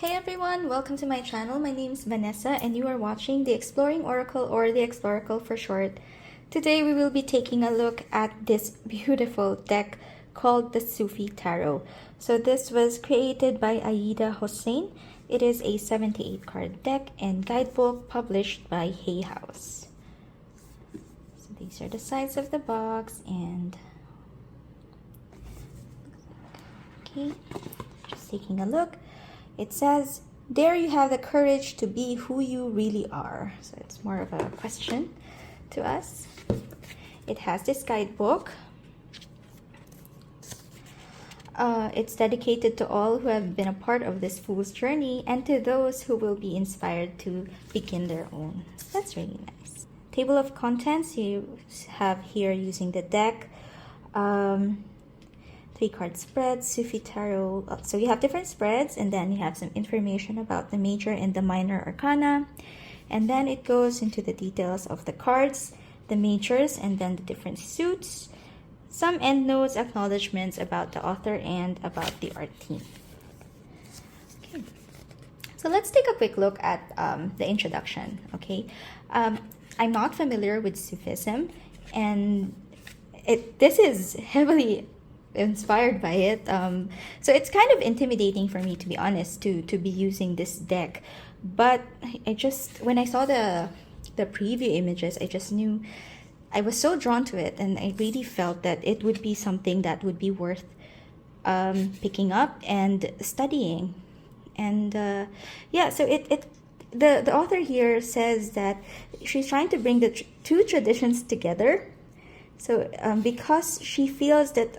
Hey everyone, welcome to my channel. My name is Vanessa and you are watching the Exploring Oracle, or the Exploracle for short. Today we will be taking a look at this beautiful deck called the Sufi Tarot. So this was created by Aida Hossein. It is a 78 card deck and guidebook published by Hay House. So these are the sides of the box, and okay, just taking a look. It says, "There you have the courage to be who you really are." So it's more of a question to us. It has this guidebook. It's dedicated to all who have been a part of this fool's journey and to those who will be inspired to begin their own. That's really nice. Table of contents you have here using the deck. 3-card spread, Sufi Tarot. So you have different spreads, and then you have some information about the major and the minor arcana. And then it goes into the details of the cards, the majors, and then the different suits. Some endnotes, acknowledgements about the author and about the art team. Okay. So let's take a quick look at the introduction, okay? I'm not familiar with Sufism, and this is heavily inspired by it, so it's kind of intimidating for me, to be honest, to be using this deck. But when I saw the preview images, I just knew I was so drawn to it, and I really felt that it would be something that would be worth picking up and studying. And yeah, so the author here says that she's trying to bring the two traditions together. So because she feels that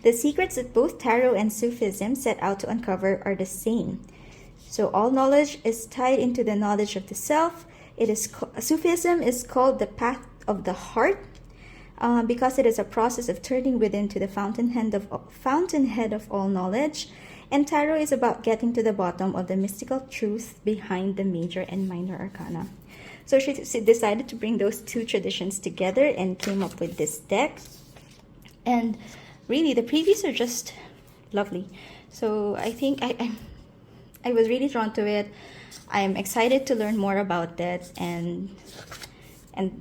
the secrets that both Tarot and Sufism set out to uncover are the same. So all knowledge is tied into the knowledge of the self. Sufism is called the path of the heart because it is a process of turning within to the fountainhead of all knowledge. And Tarot is about getting to the bottom of the mystical truth behind the major and minor arcana. So she decided to bring those two traditions together and came up with this deck. And really, the previews are just lovely. So I think I was really drawn to it. I'm excited to learn more about that. And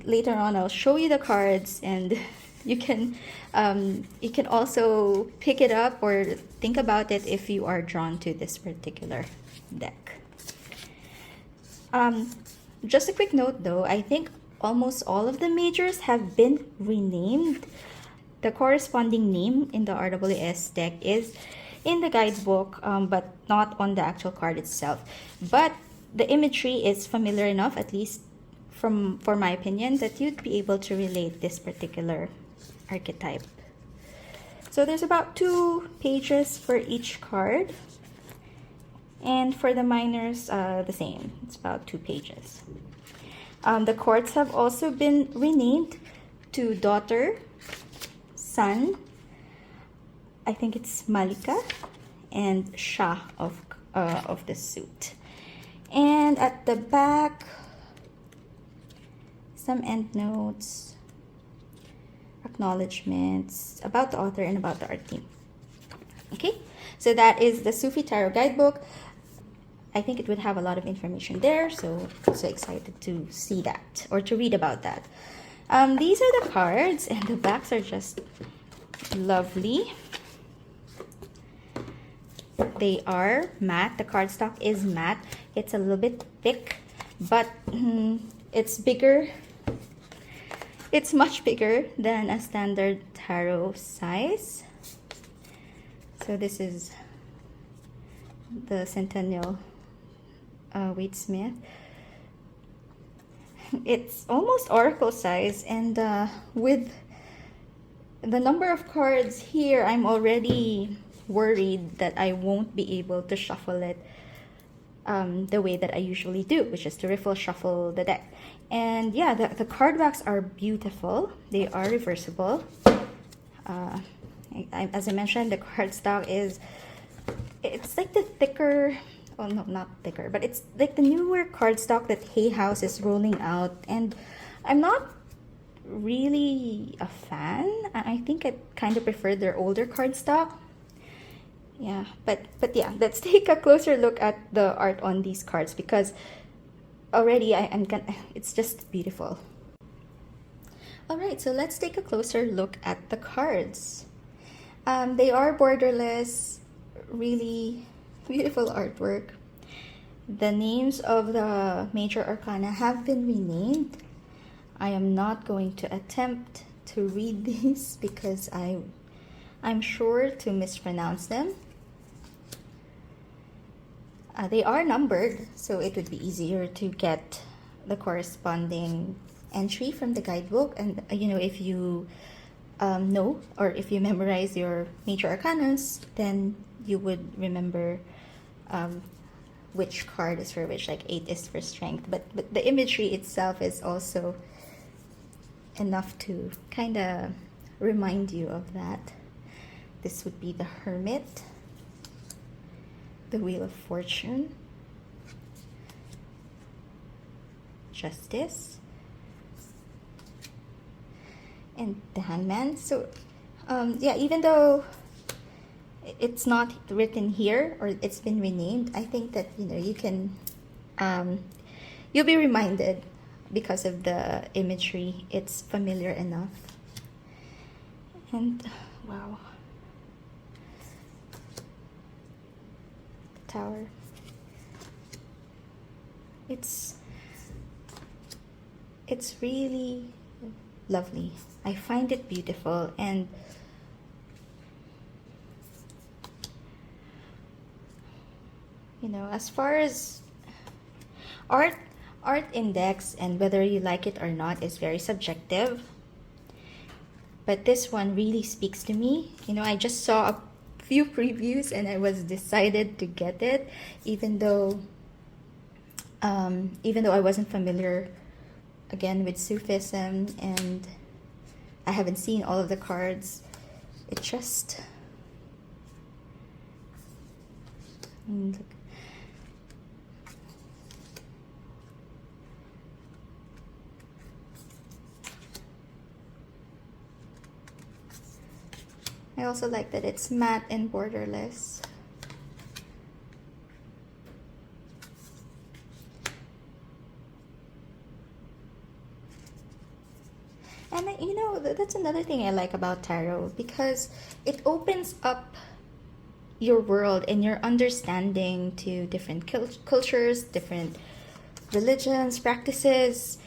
later on, I'll show you the cards, and you can also pick it up or think about it if you are drawn to this particular deck. Just a quick note though, I think almost all of the majors have been renamed. The corresponding name in the RWS deck is in the guidebook, but not on the actual card itself. But the imagery is familiar enough, at least for my opinion, that you'd be able to relate this particular archetype. So there's about 2 pages for each card. And for the minors, the same. It's about 2 pages. The courts have also been renamed to daughter, son, I think it's Malika, and Shah of the suit. And at the back, some endnotes, acknowledgements about the author and about the art team. Okay, so that is the Sufi Tarot Guidebook. I think it would have a lot of information there, so I'm so excited to see that or to read about that. These are the cards, and the backs are just lovely. They are matte. The cardstock is matte. It's a little bit thick, but it's bigger. It's much bigger than a standard tarot size. So this is the Centennial Wade Smith. It's almost oracle size, and with the number of cards here, I'm already worried that I won't be able to shuffle it the way that I usually do, which is to riffle shuffle the deck. And yeah, the card backs are beautiful. They are reversible. As I mentioned, the cardstock it's like the thicker, well, no, not thicker, but it's like the newer cardstock that Hay House is rolling out, and I'm not really a fan. I think I kind of prefer their older cardstock. Yeah, but yeah, let's take a closer look at the art on these cards, because already I'm gonna, it's just beautiful. All right, so let's take a closer look at the cards. They are borderless, really beautiful artwork. The names of the major arcana have been renamed. I am not going to attempt to read these because I'm sure to mispronounce them. They are numbered, so it would be easier to get the corresponding entry from the guidebook. And if you know, or if you memorize your major arcanas, then you would remember which card is for which. Like 8 is for strength, but the imagery itself is also enough to kind of remind you of that. This would be the Hermit, the Wheel of Fortune, Justice, and the Hangman. So yeah, even though it's not written here or it's been renamed, I think that you can you'll be reminded because of the imagery. It's familiar enough. And wow, the Tower. It's really lovely. I find it beautiful, and as far as art index, and whether you like it or not, is very subjective. But this one really speaks to me. I just saw a few previews and I was decided to get it, even though I wasn't familiar again with Sufism and I haven't seen all of the cards. It just look. I also like that it's matte and borderless. And that's another thing I like about tarot, because it opens up your world and your understanding to different cultures, different religions, practices.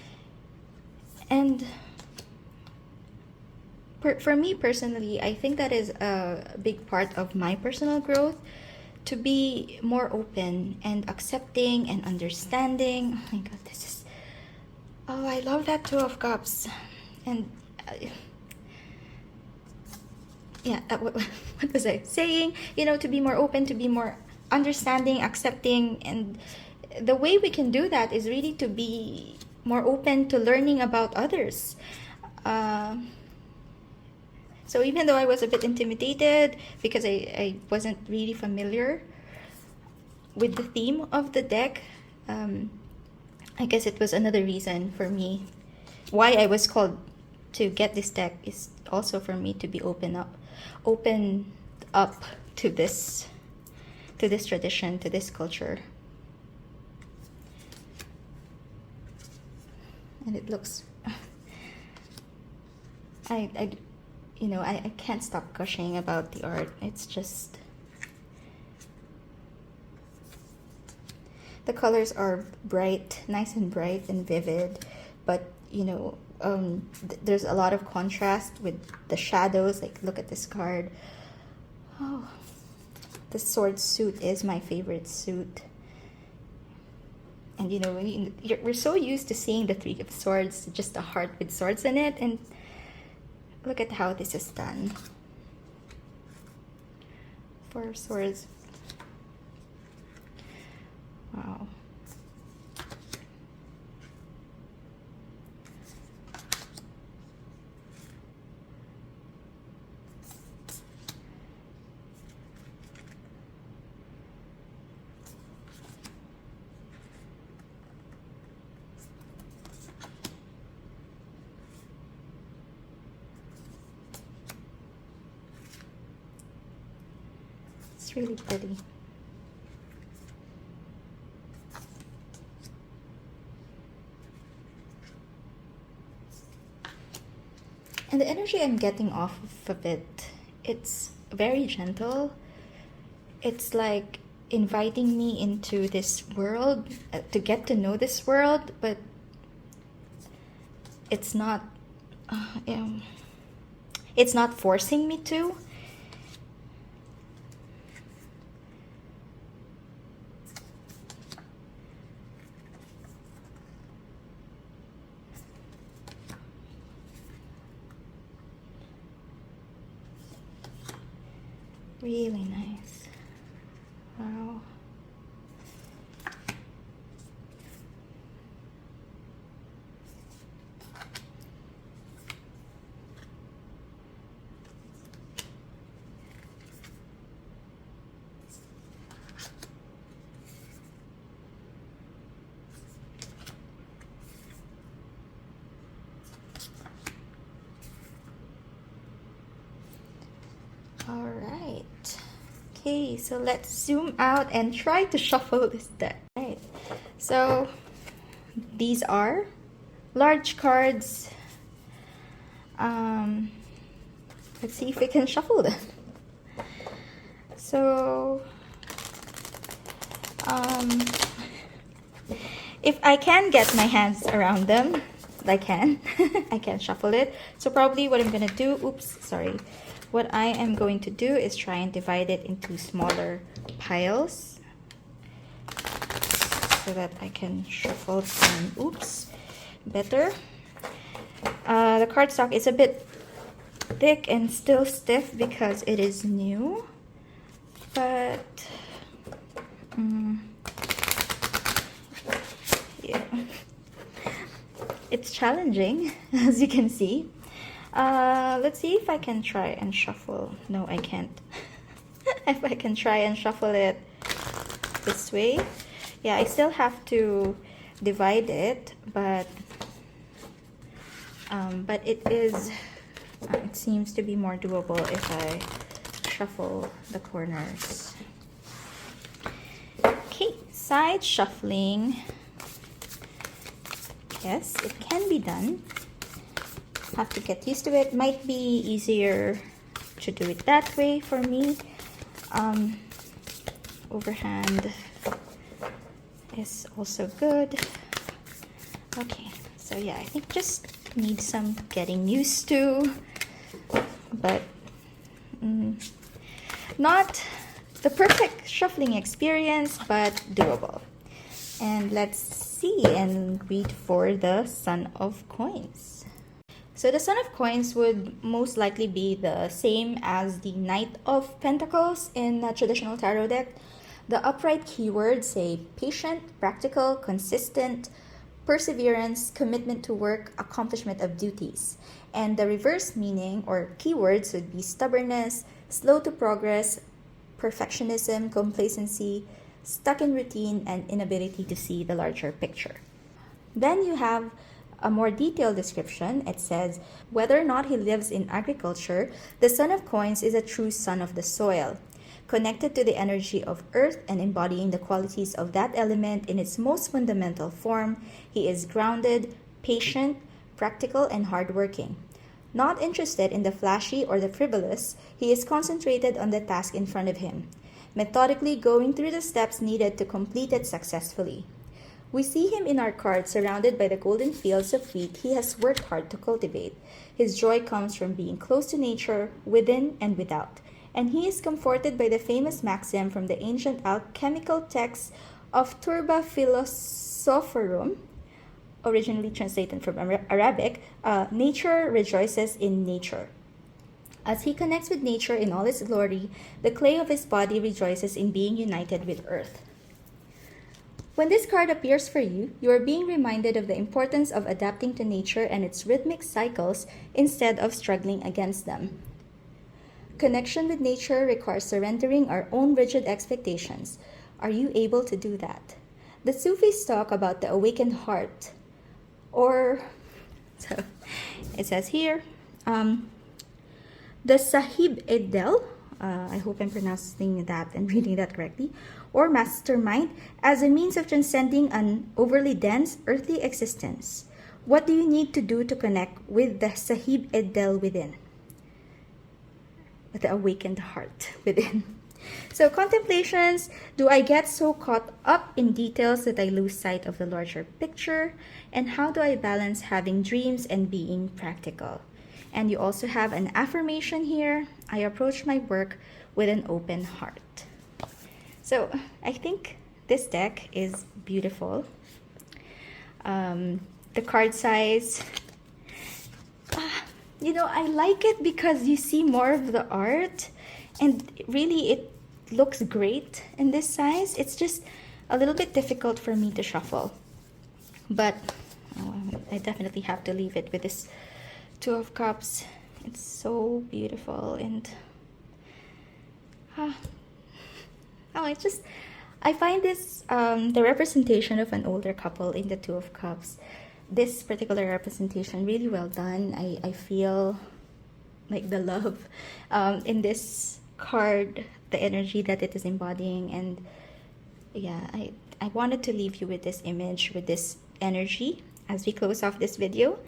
And for me personally, I think that is a big part of my personal growth, to be more open and accepting and understanding. Oh my god, I love that Two of Cups. And yeah, what was I saying? To be more open, to be more understanding, accepting. And the way we can do that is really to be more open to learning about others. So even though I was a bit intimidated because I wasn't really familiar with the theme of the deck, I guess it was another reason for me why I was called to get this deck, is also for me to be open up to this tradition, to this culture. And it looks I can't stop gushing about the art. It's just, the colors are bright, nice and bright and vivid, but there's a lot of contrast with the shadows. Like, look at this card. Oh, the sword suit is my favorite suit. And we're so used to seeing the Three of Swords, just a heart with swords in it, and look at how this is done. Four of Swords. Wow. It's really pretty. And the energy I'm getting off of it, it's very gentle. It's like inviting me into this world, to get to know this world, but it's not it's not forcing me to. Really nice. Wow. All right. Okay, so let's zoom out and try to shuffle this deck. All right. So these are large cards. Let's see if we can shuffle them. So if I can get my hands around them, I can. I can shuffle it. So probably what I'm gonna do, what I am going to do is try and divide it into smaller piles so that I can shuffle them, better. The cardstock is a bit thick and still stiff because it is new, but yeah, it's challenging, as you can see. Let's see if I can try and shuffle. No, I can't. If I can try and shuffle it this way. Yeah, I still have to divide it, but it seems to be more doable if I shuffle the corners. Okay, side shuffling. Yes, it can be done. Have to get used to it. Might be easier to do it that way for me. Overhand is also good. Okay, so yeah, I think just need some getting used to, but not the perfect shuffling experience, but doable. And let's see and read for the Son of Coins. So the Son of Coins would most likely be the same as the Knight of Pentacles in a traditional tarot deck. The upright keywords say patient, practical, consistent, perseverance, commitment to work, accomplishment of duties. And the reverse meaning or keywords would be stubbornness, slow to progress, perfectionism, complacency, stuck in routine, and inability to see the larger picture. Then you have a more detailed description. It says, whether or not he lives in agriculture, the Son of Coins is a true son of the soil, connected to the energy of earth and embodying the qualities of that element in its most fundamental form. He is grounded, patient, practical, and hardworking. Not interested in the flashy or the frivolous, he is concentrated on the task in front of him, methodically going through the steps needed to complete it successfully. We see him in our card surrounded by the golden fields of wheat he has worked hard to cultivate. His joy comes from being close to nature, within and without, and he is comforted by the famous maxim from the ancient alchemical text of Turba Philosophorum, originally translated from Arabic, nature rejoices in nature. As he connects with nature in all its glory, the clay of his body rejoices in being united with earth. When this card appears for you, you are being reminded of the importance of adapting to nature and its rhythmic cycles instead of struggling against them. Connection with nature requires surrendering our own rigid expectations. Are you able to do that? The Sufis talk about the awakened heart, or, so it says here, the Sahib Edel, I hope I'm pronouncing that and reading that correctly, or mastermind, as a means of transcending an overly dense earthly existence. What do you need to do to connect with the Sahib Eddel within? The awakened heart within. So contemplations, do I get so caught up in details that I lose sight of the larger picture? And how do I balance having dreams and being practical? And you also have an affirmation here. I approach my work with an open heart. So I think this deck is beautiful. The card size, you know, I like it because you see more of the art, and really it looks great in this size. It's just a little bit difficult for me to shuffle, but I definitely have to leave it with this Two of Cups. It's so beautiful, and it's just, I find this the representation of an older couple in the Two of Cups, this particular representation, really well done. I feel like the love in this card, the energy that it is embodying, and yeah, I wanted to leave you with this image, with this energy as we close off this video.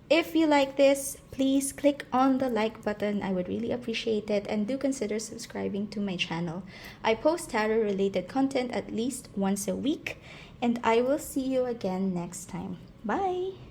If you like this, please click on the like button. I would really appreciate it, and do consider subscribing to my channel. I post tarot related content at least once a week, and I will see you again next time. Bye!